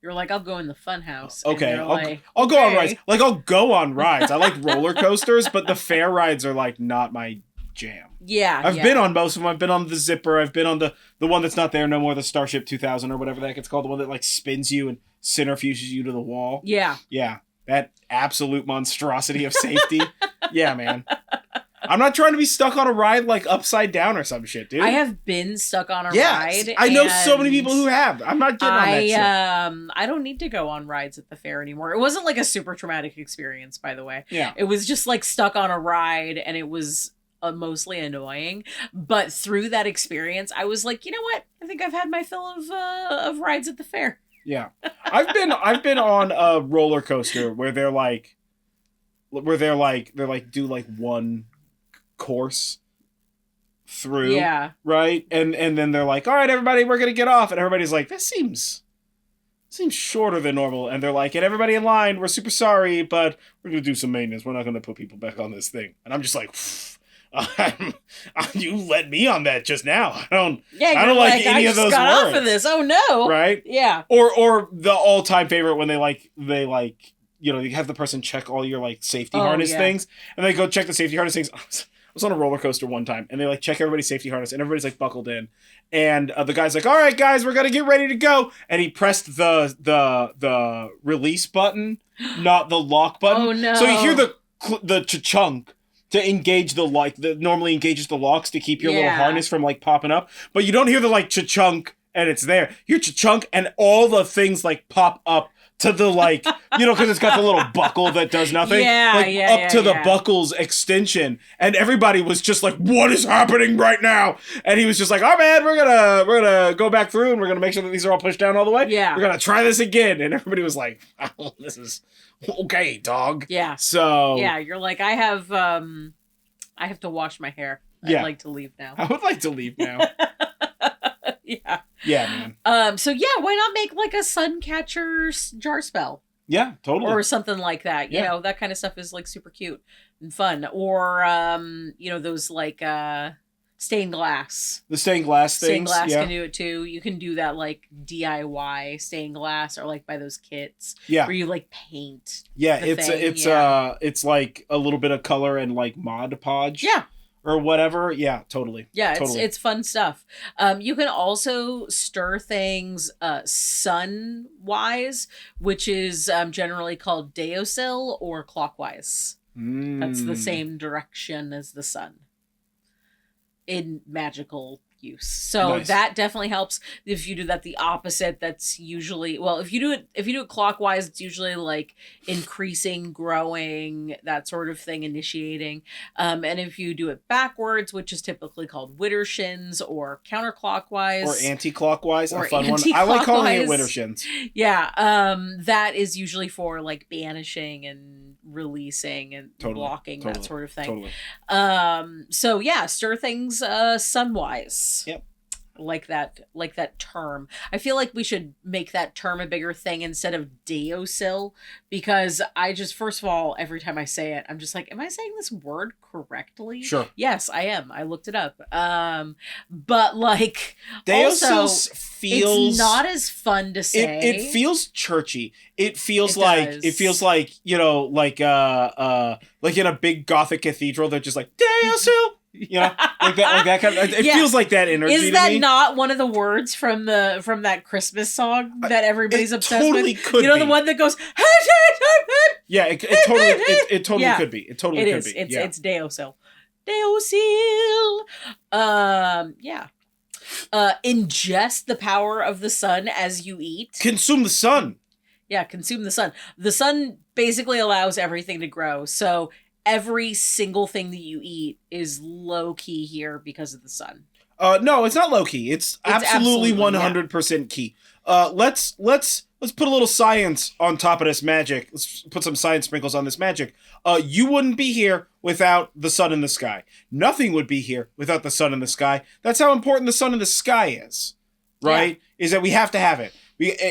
You're like, I'll go in the fun house. okay, And you're I'll go on okay. rides. Like I'll go on rides. I like roller coasters, but the fair rides are like not my jam. Yeah. I've been on most of them. I've been on the Zipper. I've been on the one that's not there no more, the Starship 2000 or whatever that gets called, the one that like spins you and centrifuges you to the wall. Yeah. Yeah, that absolute monstrosity of safety. Yeah, man. I'm not trying to be stuck on a ride like upside down or some shit, dude. I have been stuck on a Yes, ride. I know so many and people who have. I'm not getting on that shit. I don't need to go on rides at the fair anymore. It wasn't like a super traumatic experience, by the way. Yeah. It was just like stuck on a ride and it was mostly annoying. But through that experience, I was like, you know what? I think I've had my fill of rides at the fair. Yeah. I've been on a roller coaster where they're like do like one course through. Yeah. Right? And then they're like, all right, everybody, we're gonna get off. And everybody's like, that seems shorter than normal. And they're like, and everybody in line, we're super sorry, but we're gonna do some maintenance. We're not gonna put people back on this thing. And I'm just like, you led me on that just now. I don't like any of those got words. off of this. Oh no. Right? Yeah. Or the all-time favorite when they you know, you have the person check all your like safety harness things, and they go check the safety harness things. I was on a roller coaster one time, and they like check everybody's safety harness, and everybody's like buckled in, and the guy's like, "All right, guys, we're gonna get ready to go," and he pressed the release button, not the lock button. Oh no! So you hear the chunk to engage the that normally engages the locks to keep your little harness from like popping up, but you don't hear the like chunk and it's there. You hear chunk and all the things like pop up to the like, you know, because it's got the little buckle that does nothing. Up to the buckle's extension, and everybody was just like, "What is happening right now?" And he was just like, "Oh man, we're gonna go back through and we're gonna make sure that these are all pushed down all the way. Yeah, we're gonna try this again." And everybody was like, "Oh, this is okay, dog." Yeah. So yeah, you're like, I have to wash my hair. I'd like to leave now. I would like to leave now. Yeah. Yeah, man. So yeah, why not make like a sun catcher jar spell? Yeah, totally. Or something like that. You know, that kind of stuff is like super cute and fun. Or you know, those like stained glass. The stained glass things. Stained glass can do it too. You can do that like DIY stained glass or like by those kits. Yeah. Where you like paint. Yeah, it's like a little bit of color and like Mod Podge. Yeah. Or whatever. Yeah, totally. Yeah, totally. It's fun stuff. You can also stir things sun-wise, which is generally called deosil or clockwise. That's the same direction as the sun in magical use. So that definitely helps. If you do that the opposite, that's usually, well, if you do it clockwise, it's usually like increasing, growing, that sort of thing, initiating. And if you do it backwards, which is typically called widdershins, or counterclockwise or anti-clockwise, or a fun one. I like calling it widdershins. Yeah, that is usually for like banishing and releasing and blocking, that sort of thing. Totally. So yeah, stir things sunwise. Yep. like that term. I feel like we should make that term a bigger thing instead of deosil, because I just, first of all, every time I say it, I'm just like, am I saying this word correctly? Sure. Yes, I am. I looked it up. But like, Deosil also, feels, it's not as fun to say. it feels churchy. It feels It like does. it feels like, you know, like in a big Gothic cathedral, they're just like Deosil, you know, like that kind of. It Yeah. feels like that energy. Is to that me. not one of the words from that Christmas song that everybody's It obsessed totally with? could You know, be. the one that goes. Yeah, it totally Yeah. could be. It totally It could is. be. It's Deosil. Deosil. Yeah. Ingest the power of the sun as you eat. Consume the sun. Yeah, consume the sun. The sun basically allows everything to grow. So every single thing that you eat is low key here because of the sun. No, it's not low key. It's absolutely absolutely, 100% key. Let's put a little science on top of this magic. Let's put some science sprinkles on this magic. You wouldn't be here without the sun in the sky. Nothing would be here without the sun in the sky. That's how important the sun in the sky is, right? Is that we have to have it.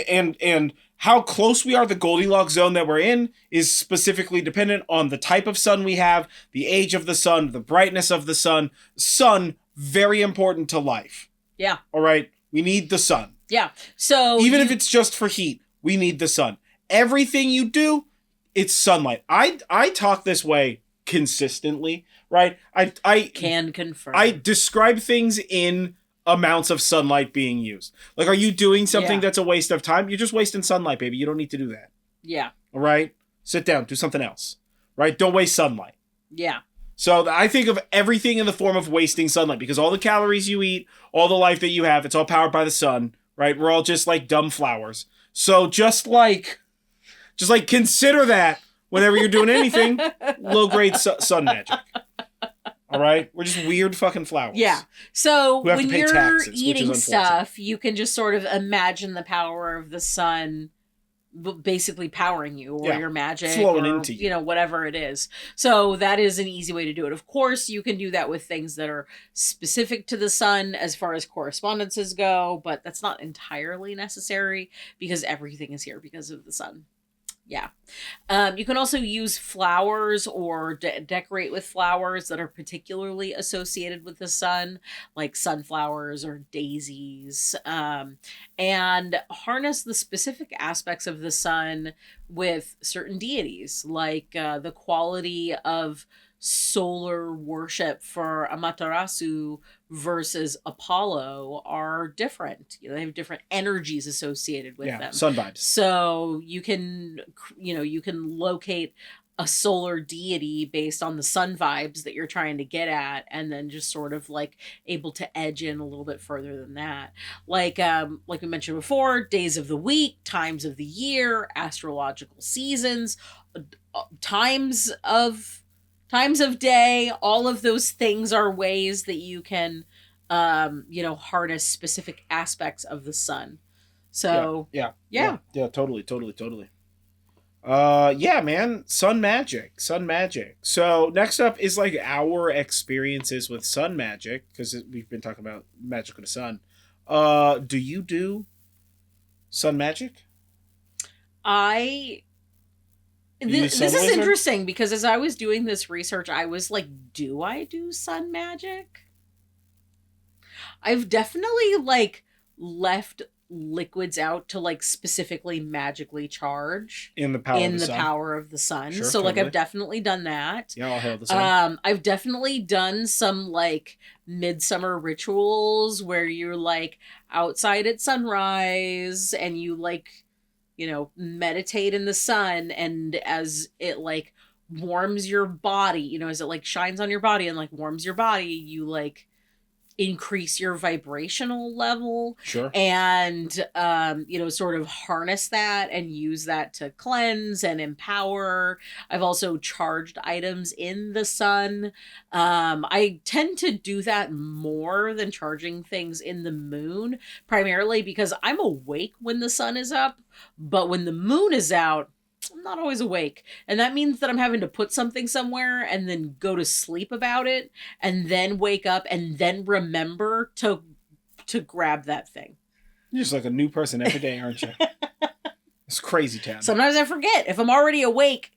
And how close we are, the Goldilocks zone that we're in, is specifically dependent on the type of sun we have, the age of the sun, the brightness of the sun. Sun, very important to life. Yeah. All right? We need the sun. Yeah. So Even if it's just for heat, we need the sun. Everything you do, it's sunlight. I talk this way consistently, right? I can confirm. I describe things in amounts of sunlight being used. Like, are you doing something that's a waste of time? You're just wasting sunlight, baby. You don't need to do that. Yeah. All right? Sit down. Do something else. Right? Don't waste sunlight. Yeah. So I think of everything in the form of wasting sunlight, because all the calories you eat, all the life that you have, it's all powered by the sun, right? We're all just like dumb flowers. So just like consider that whenever you're doing anything, low-grade sun magic. All right? We're just weird fucking flowers. Yeah. So Who have to when pay you're taxes, which is eating unfortunate. stuff, you can just sort of imagine the power of the sun basically powering you, or your magic, flowing or, into you. you know, whatever it is. So that is an easy way to do it. Of course, you can do that with things that are specific to the sun as far as correspondences go, but that's not entirely necessary because everything is here because of the sun. Yeah. You can also use flowers or decorate with flowers that are particularly associated with the sun, like sunflowers or daisies, and harness the specific aspects of the sun with certain deities, like the quality of solar worship for Amaterasu versus Apollo are different. You know, they have different energies associated with them. Sun vibes. So you can locate a solar deity based on the sun vibes that you're trying to get at, and then just sort of like able to edge in a little bit further than that. Like we mentioned before, days of the week, times of the year, astrological seasons, times of day, all of those things are ways that you can harness specific aspects of the sun. So yeah, totally. Yeah, man, sun magic. So next up is like our experiences with sun magic, because we've been talking about magic with the sun. Do you do sun magic? This is interesting, because as I was doing this research, I was like, do I do sun magic? I've definitely like left liquids out to like specifically magically charge in the power of the sun. Sure, so totally. like I've definitely done that. Yeah, I'll hail the sun. I've definitely done some like midsummer rituals where you're like outside at sunrise and you like, you know, meditate in the sun, and as it like warms your body, you know, as it like shines on your body and like warms your body, you like increase your vibrational level. Sure. And sort of harness that and use that to cleanse and empower. I've also charged items in the sun. I tend to do that more than charging things in the moon, primarily because I'm awake when the sun is up, but when the moon is out, I'm not always awake. And that means that I'm having to put something somewhere and then go to sleep about it and then wake up and then remember to to grab that thing. You're just like a new person every day, aren't you? It's crazy town. Sometimes I forget. If I'm already awake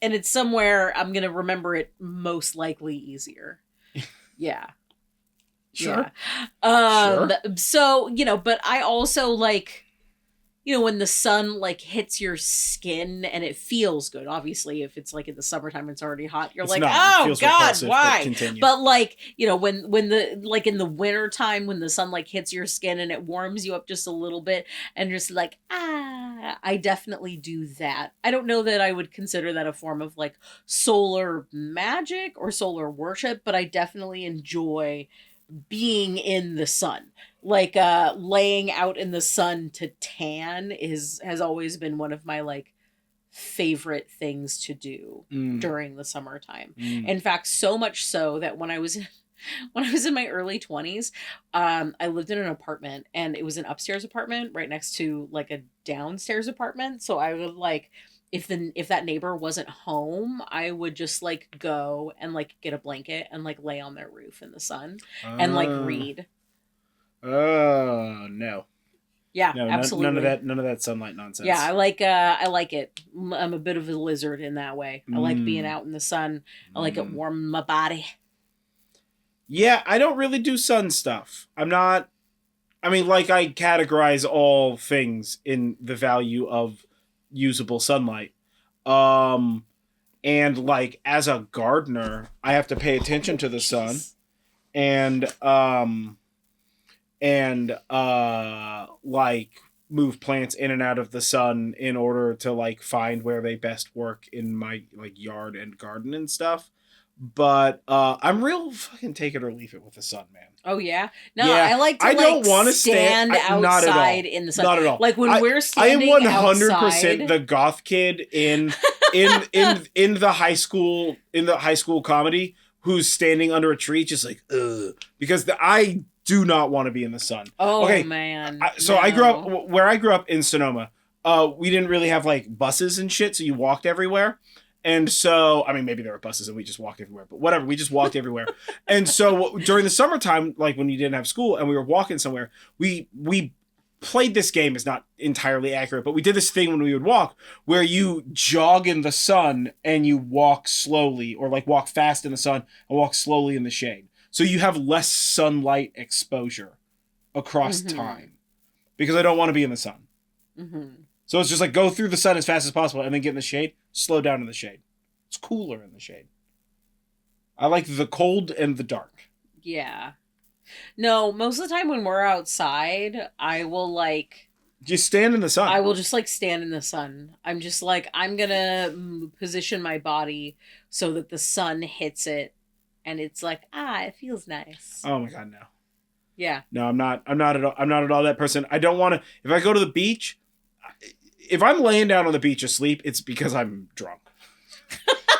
and it's somewhere, I'm going to remember it most likely easier. Yeah. Sure. Yeah. So, but I also like, when the sun like hits your skin and it feels good. Obviously, if it's like in the summertime, it's already hot. You're like, oh God, why? But like, when the like in the winter time, when the sun like hits your skin and it warms you up just a little bit, and just like, I definitely do that. I don't know that I would consider that a form of like solar magic or solar worship, but I definitely enjoy being in the sun. Like laying out in the sun to tan has always been one of my like favorite things to do during the summertime. In fact, so much so that when I was in my early 20s, I lived in an apartment, and it was an upstairs apartment right next to like a downstairs apartment. So I would like, if that neighbor wasn't home, I would just like go and like get a blanket and like lay on their roof in the sun and like read. Oh no. Yeah, no, absolutely. None of that sunlight nonsense. Yeah, I like it. I'm a bit of a lizard in that way. I like being out in the sun. I like it warming my body. Yeah, I don't really do sun stuff. I categorize all things in the value of usable sunlight. And like as a gardener, I have to pay attention to the sun and like move plants in and out of the sun in order to like find where they best work in my like yard and garden and stuff. But I'm real fucking take it or leave it with the sun, man. Oh yeah, no, yeah. I like to don't want to stand outside in the sun. Not at all. Like when we're standing outside. I am 100% the goth kid in the high school comedy who's standing under a tree just like ugh, because I do not want to be in the sun. Oh okay, man. So I grew up in Sonoma. We didn't really have like buses and shit, so you walked everywhere. And so, I mean, maybe there were buses and we just walked everywhere, but whatever, we just walked everywhere. And so during the summertime, like when you didn't have school and we were walking somewhere, we played this game. Is not entirely accurate, but we did this thing when we would walk where you jog in the sun and you walk slowly, or like walk fast in the sun and walk slowly in the shade. So you have less sunlight exposure across time because I don't want to be in the sun. Mm-hmm. So it's just like go through the sun as fast as possible and then get in the shade, slow down in the shade. It's cooler in the shade. I like the cold and the dark. Yeah. No, most of the time when we're outside, I will like... Just stand in the sun. I will just like stand in the sun. I'm just like, I'm going to position my body so that the sun hits it and it's like, it feels nice. Oh my God, no. Yeah. No, I'm not at all that person. I don't want to... If I go to the beach... If I'm laying down on the beach asleep, it's because I'm drunk.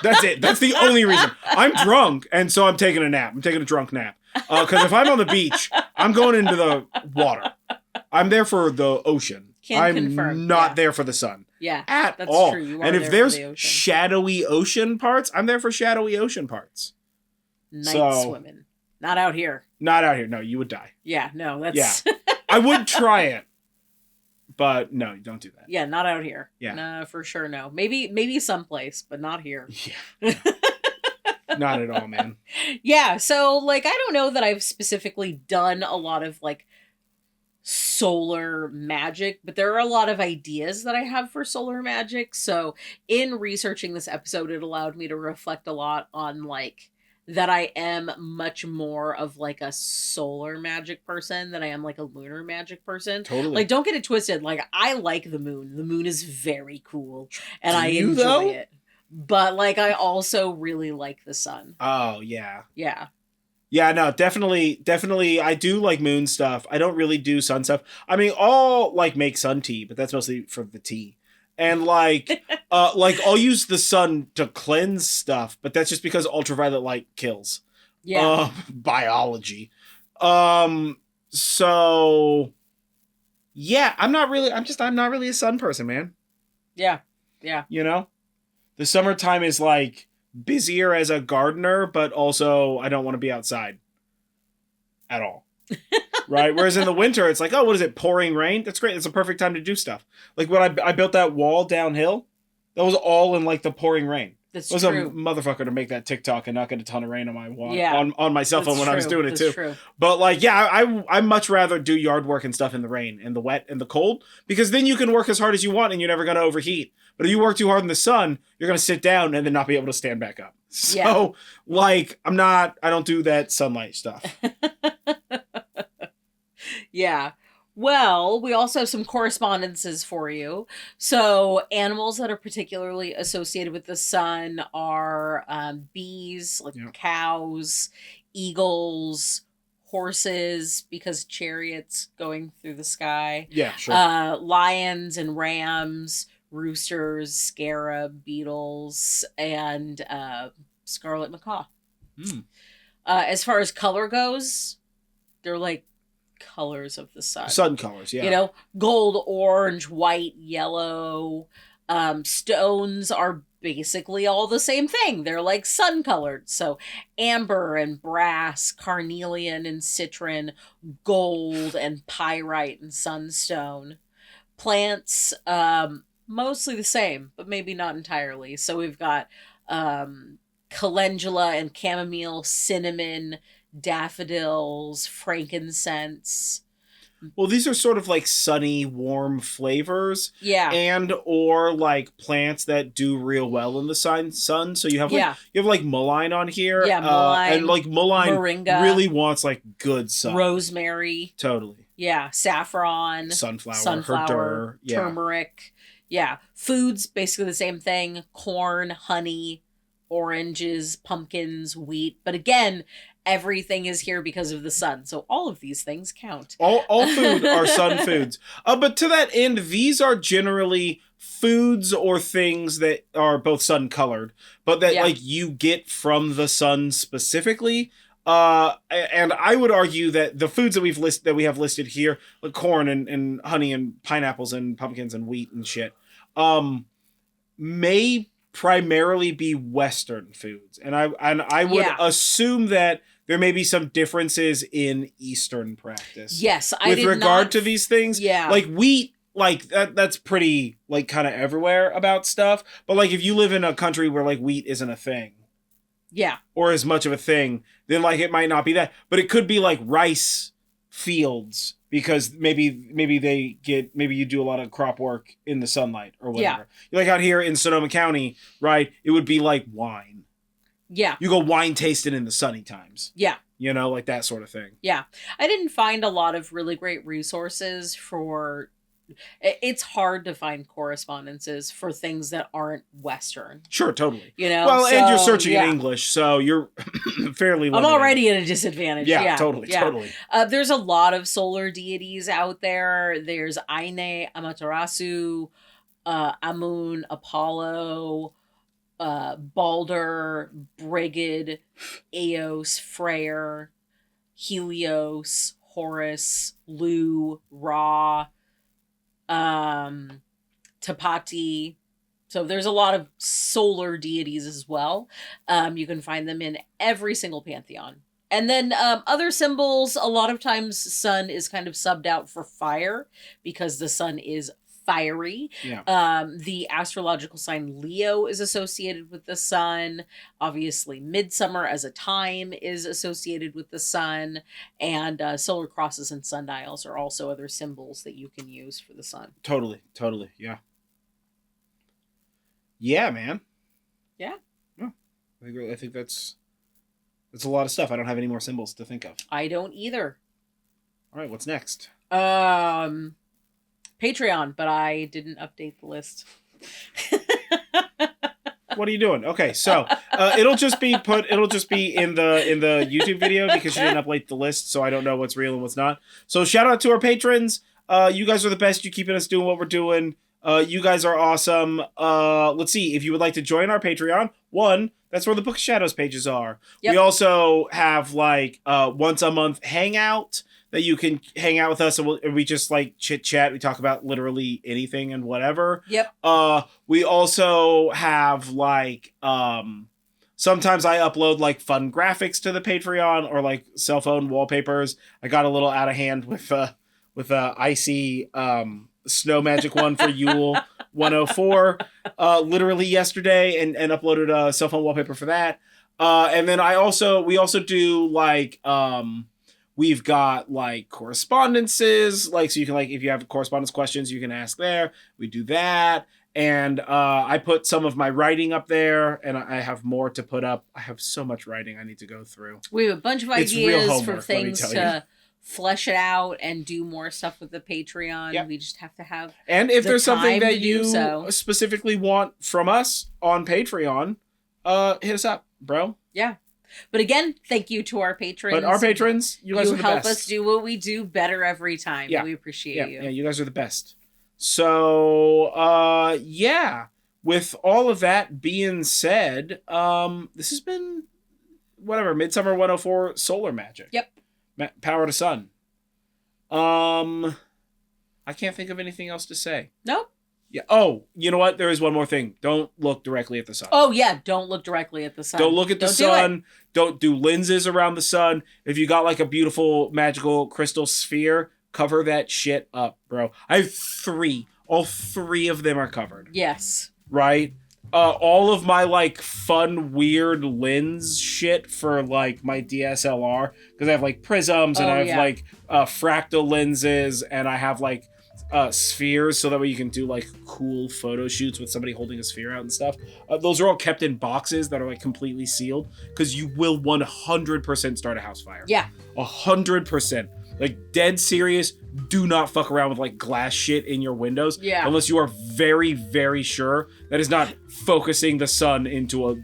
That's it. That's the only reason. I'm drunk, and so I'm taking a nap. I'm taking a drunk nap. Because if I'm on the beach, I'm going into the water. I'm there for the ocean. I'm not there for the sun. Yeah, at that's all. True. You are and if if there's shadowy ocean parts, I'm there for shadowy ocean parts. Night swimming. Not out here. Not out here. No, you would die. Yeah, no, that's... Yeah. I would try it. But no, don't do that. Yeah, not out here. Yeah. No, for sure no. Maybe someplace, but not here. Yeah. No. Not at all, man. Yeah, so like I don't know that I've specifically done a lot of like solar magic, but there are a lot of ideas that I have for solar magic. So in researching this episode, it allowed me to reflect a lot on like that I am much more of like a solar magic person than I am like a lunar magic person. Totally. Like, don't get it twisted. Like, I like the moon. The moon is very cool. And I enjoy it. But like, I also really like the sun. Oh, yeah. Yeah. Yeah, no, definitely. I do like moon stuff. I don't really do sun stuff. I mean, I'll like make sun tea, but that's mostly for the tea. And like I'll use the sun to cleanse stuff, but that's just because ultraviolet light kills. Yeah. Biology. So yeah, I'm not really a sun person, man. Yeah. Yeah. You know? The summertime is like busier as a gardener, but also I don't want to be outside at all. Right? Whereas in the winter, it's like, oh, what is it? Pouring rain? That's great. It's a perfect time to do stuff. Like when I built that wall downhill, that was all in like the pouring rain. That's I was true. a motherfucker to make that TikTok and not get a ton of rain on my wall, Yeah. on my cell phone That's when I was true. doing it That's too. true. But like, yeah, I much rather do yard work and stuff in the rain and the wet and the cold, because then you can work as hard as you want and you're never going to overheat. But if you work too hard in the sun, you're going to sit down and then not be able to stand back up. So like, I don't do that sunlight stuff. Yeah. Well, we also have some correspondences for you. So, animals that are particularly associated with the sun are bees, like cows, eagles, horses, because chariots going through the sky. Yeah, sure. Lions and rams, roosters, scarab, beetles, and scarlet macaw. As far as color goes, they're like colors of the sun. Sun colors, yeah. You know, gold, orange, white, yellow. Stones are basically all the same thing. They're like sun colored. So amber and brass, carnelian and citron, gold and pyrite and sunstone. Plants, mostly the same, but maybe not entirely. So we've got calendula and chamomile, cinnamon, daffodils, frankincense. Well, these are sort of like sunny, warm flavors. Yeah. And or like plants that do real well in the sun. So you have like mullein on here. Yeah, mullein. And like mullein moringa, really wants like good sun. Rosemary. Totally. Yeah. Saffron. Sunflower. Herder. Yeah. Turmeric. Yeah. Foods, basically the same thing. Corn, honey, oranges, pumpkins, wheat. But again, everything is here because of the sun. So all of these things count. All food are sun foods. But to that end, these are generally foods or things that are both sun colored, but that like you get from the sun specifically. And I would argue that the foods that we have listed here, like corn and honey and pineapples and pumpkins and wheat and shit, may primarily be Western foods. And I would assume that there may be some differences in Eastern practice. Yes, with regard to these things. Yeah, like wheat, like that's pretty like kind of everywhere about stuff. But like if you live in a country where like wheat isn't a thing, or as much of a thing, then like it might not be that. But it could be like rice fields, because maybe you do a lot of crop work in the sunlight or whatever. Like out here in Sonoma County, right? It would be like wine. Yeah. You go wine tasting in the sunny times. Yeah. You know, like that sort of thing. Yeah. I didn't find a lot of really great resources for... It's hard to find correspondences for things that aren't Western. Sure, totally. You know? Well, and you're searching in English, so you're fairly limited. I'm already at a disadvantage. Yeah, totally. There's a lot of solar deities out there. There's Aine, Amaterasu, Amun, Apollo... Balder, Brigid, Eos, Freyr, Helios, Horus, Lu, Ra, Tapati. So there's a lot of solar deities as well. You can find them in every single pantheon. And then other symbols, a lot of times sun is kind of subbed out for fire because the sun is fiery. Yeah. The astrological sign Leo is associated with the sun. Obviously, Midsummer as a time is associated with the sun. And solar crosses and sundials are also other symbols that you can use for the sun. Totally. Yeah. Yeah, man. Yeah. I think that's a lot of stuff. I don't have any more symbols to think of. I don't either. All right, what's next? Patreon, but I didn't update the list. What are you doing? Okay, so it'll just be in the YouTube video because you didn't update the list, so I don't know what's real and what's not. So shout out to our patrons. You guys are the best. You're keeping us doing what we're doing. You guys are awesome. Let's see. If you would like to join our Patreon, that's where the Book of Shadows pages are. Yep. We also have like once a month hangout that you can hang out with us, and we just like chit chat. We talk about literally anything and whatever. Yep. We also have like Sometimes I upload like fun graphics to the Patreon or like cell phone wallpapers. I got a little out of hand with icy snow magic one for Yule 104 literally yesterday and uploaded a cell phone wallpaper for that. And then we also do like we've got like correspondences, like so you can like if you have correspondence questions you can ask there. We do that. And I put some of my writing up there, and I have more to put up. I have so much writing I need to go through. We have a bunch of It's real ideas homework, for things let me tell to flesh it out and do more stuff with the Patreon. Yep. We just have to have And if the there's something time that to do you so. specifically want from us on Patreon, hit us up, bro. Yeah. But again, thank you to our patrons. But our patrons, you guys are the help best. us do what we do better every time. Yeah. We appreciate you. Yeah, you guys are the best. So, yeah. With all of that being said, this has been, Midsummer 104 Solar Magic. Yep. Power to Sun. I can't think of anything else to say. Nope. Yeah. Oh, you know what? There is one more thing. Don't look directly at the sun. Oh, yeah. Don't look directly at the sun. Don't look at the sun. Don't do lenses around the sun. If you got like a beautiful magical crystal sphere, cover that shit up, bro. I have 3. All 3 of them are covered. Yes. Right? All of my like fun weird lens shit for like my DSLR, because I have like prisms and I have like fractal lenses and I have like spheres, so that way you can do like cool photo shoots with somebody holding a sphere out and stuff. Those are all kept in boxes that are like completely sealed, because you will 100% start a house fire. Yeah. 100%. Like, dead serious, do not fuck around with, like, glass shit in your windows. Yeah. Unless you are very, very sure that is not focusing the sun into a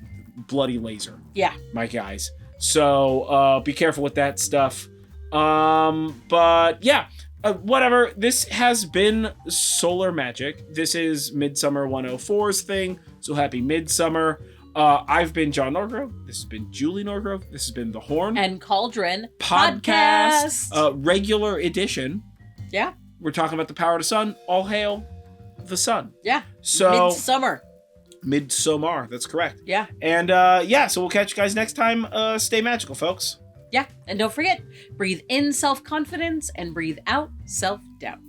bloody laser. Yeah. My guys. So, be careful with that stuff. But, yeah. Whatever. This has been Solar Magic. This is Midsummer 104's thing. So, happy Midsummer. I've been John Norgrove. This has been Julie Norgrove. This has been the Horn and Cauldron podcast. Regular edition. Yeah. We're talking about the power of the sun. All hail the sun. Yeah. So Midsummer. Midsummer. That's correct. Yeah. And so we'll catch you guys next time. Stay magical, folks. Yeah. And don't forget, breathe in self-confidence and breathe out self-doubt.